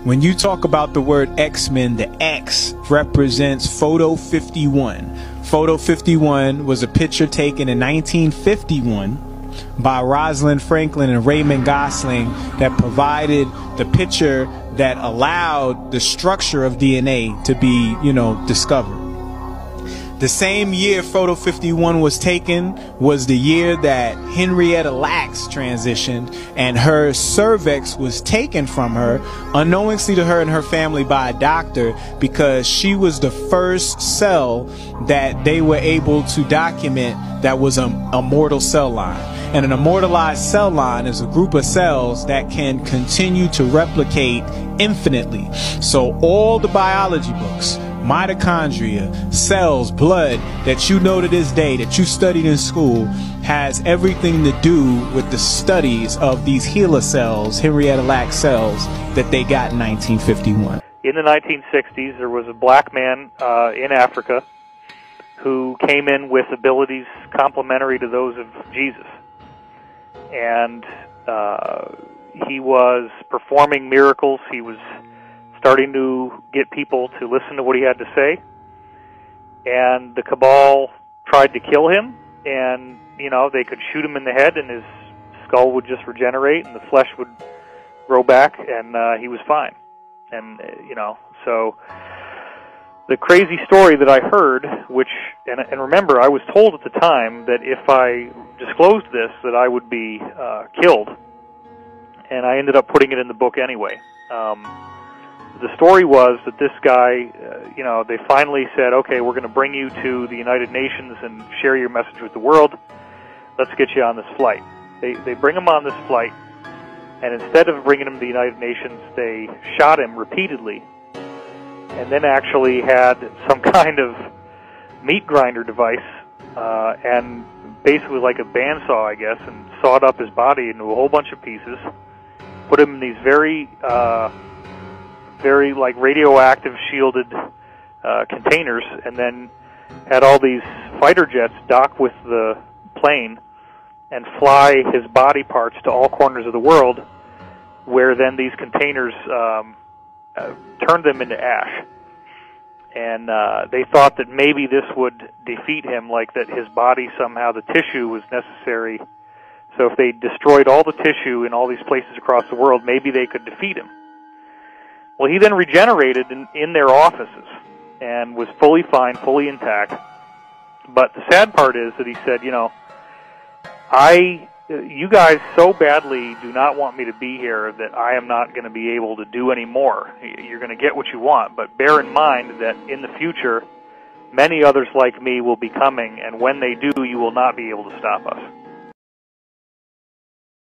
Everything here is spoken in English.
When you talk about the word X-Men, the X represents Photo 51. Photo 51 was a picture taken in 1951 by Rosalind Franklin and Raymond Gosling that provided the picture that allowed the structure of DNA to be, discovered. The same year Photo 51 was taken was the year that Henrietta Lacks transitioned, and her cervix was taken from her, unknowingly to her and her family, by a doctor, because she was the first cell that they were able to document that was a immortal cell line. And an immortalized cell line is a group of cells that can continue to replicate infinitely. So all the biology books, mitochondria, cells, blood that you know to this day, that you studied in school, has everything to do with the studies of these HeLa cells, Henrietta Lacks cells, that they got in 1951. In the 1960s, there was a black man in Africa who came in with abilities complementary to those of Jesus. And he was performing miracles. He was starting to get people to listen to what he had to say. And the cabal tried to kill him, and, they could shoot him in the head and his skull would just regenerate and the flesh would grow back, and he was fine. And, so the crazy story that I heard, and remember, I was told at the time that if I disclosed this, that I would be killed. And I ended up putting it in the book anyway. The story was that this guy, they finally said, okay, we're going to bring you to the United Nations and share your message with the world. Let's get you on this flight. They bring him on this flight, and instead of bringing him to the United Nations, they shot him repeatedly, and then actually had some kind of meat grinder device, and basically like a bandsaw, I guess, and sawed up his body into a whole bunch of pieces, put him in these very like radioactive shielded containers, and then had all these fighter jets dock with the plane and fly his body parts to all corners of the world, where then these containers turned them into ash. And they thought that maybe this would defeat him, like that his body somehow, the tissue was necessary. So if they destroyed all the tissue in all these places across the world, maybe they could defeat him. Well, he then regenerated in their offices and was fully fine, fully intact. But the sad part is that he said, you guys so badly do not want me to be here that I am not going to be able to do any more. You're going to get what you want, but bear in mind that in the future, many others like me will be coming, and when they do, you will not be able to stop us.